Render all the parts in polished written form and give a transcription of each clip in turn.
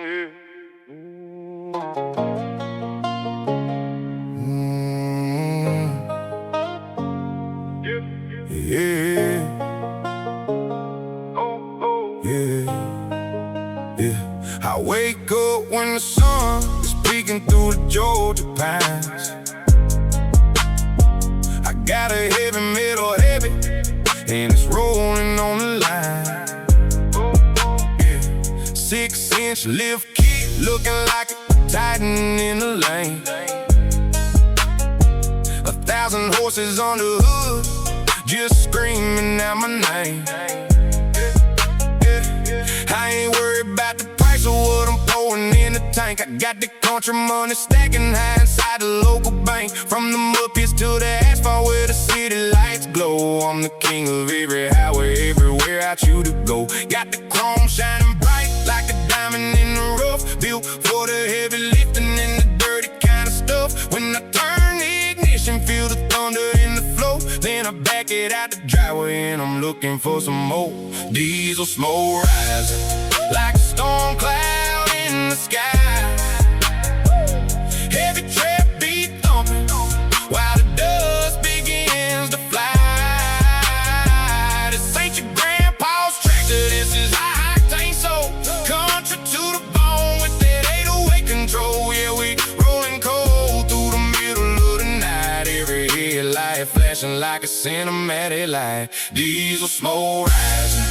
I wake up when the sun is peeking through the Georgia pines. I got a heavy metal heavy, and it's rolling on the line. 6-inch lift kit, looking like a titan in the lane. 1,000 horses on the hood, just screaming out my name. I ain't worried about the price of what I'm pouring in the tank. I got the country money stacking high inside the local bank. From the mud pits to the asphalt where the city lights glow, I'm the king of every highway, everywhere I choose to go. Got the chrome shining bright like a diamond in the rough, built for the heavy lifting and the dirty kind of stuff. When I turn the ignition, feel the thunder in the flow, then I back it out the driveway and I'm looking for some more. Diesel smoke rising like a storm cloud in the sky. Heavy trap beat thumping while the dust begins to fly. This ain't your grandpa's tractor, this is high octane soul. Country to the bone with that 808 control. Yeah, we rolling cold through the middle of the night. Every headlight flashing like a cinematic light. Diesel smoke rising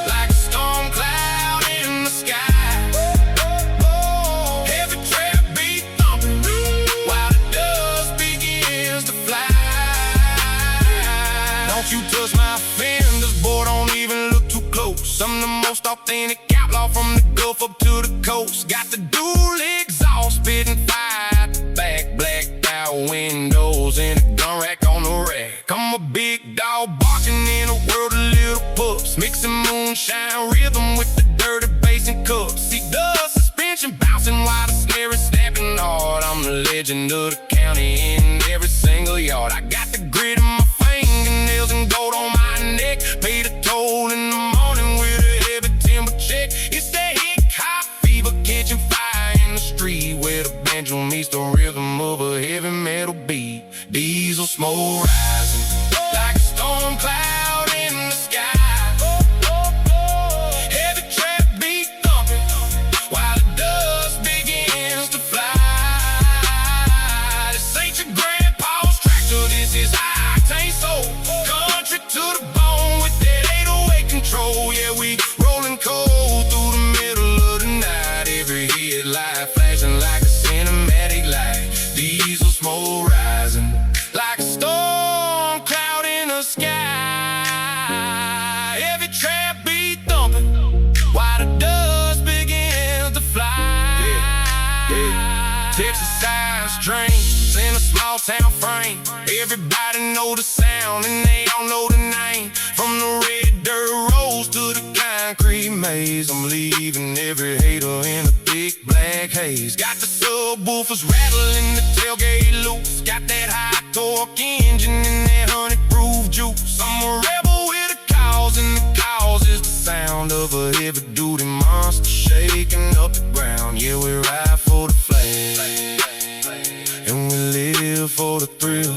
like a storm cloud in the sky. Heavy trap beat thumping while the dust begins to fly. Don't you touch my fenders, boy, don't even look too close. I'm the most authentic outlaw from the Gulf up to the coast. Got the dual exhaust, spitting fire at the back, blacked out windows and a gun rack on the rack. I'm a big dog barking in a world of little pups, mixing moonshine rhythm with the dirty bass and cups. See the suspension bouncing while the snare is snapping hard. I'm the legend of the county in every single yard. I got the grit in my fingernails and gold on my neck. Pay the toll in the morning with a heavy timber check. It's that hick hop fever catching fire in the street, where the banjo meets the rhythm of a heavy metal beat. Diesel smoke rising like a storm cloud in the sky. Heavy trap beat thumping while the dust begins to fly. This ain't your grandpa's tractor, this is high octane soul. Country to the bone with that 808 control. Yeah, we rolling cold through the middle of the night. Every headlight flashing like a cinematic light. Diesel smoke rising like a storm cloud in the sky. Every trap beat thumping while the dust begins to fly. Texas size trains in a small town frame. Everybody know the sound and they all know the name. From the red dirt roads to the concrete maze, I'm leaving every hater in a thick black haze. Got the subwoofers rattling, the tailgate loose. Got that high torque engine and that honey-proof juice. I'm a rebel with a cause, and the cause is the sound of a heavy-duty monster shaking up the ground. Yeah, we ride for the flag, and we live for the thrill.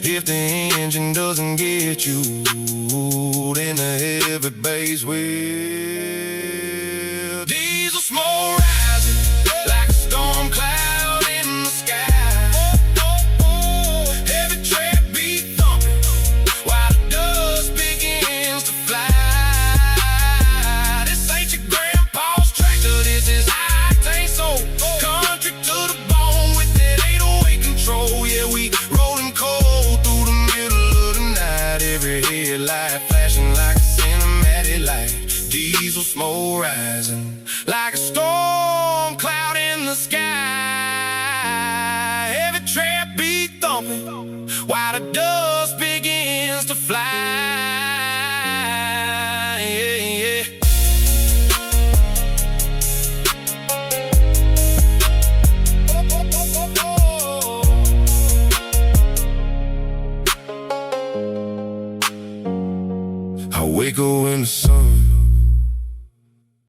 If the engine doesn't get you, then the heavy bass will. Diesel smoke rising like a storm cloud in the sky. Heavy trap beat thumping while the dust begins to fly. This ain't your grandpa's tractor, this is high octane soul. Country to the bone with that 808 control. Yeah, we rolling cold through the middle of the night. Every headlight flashing like a cinematic light. Diesel smoke rising like a storm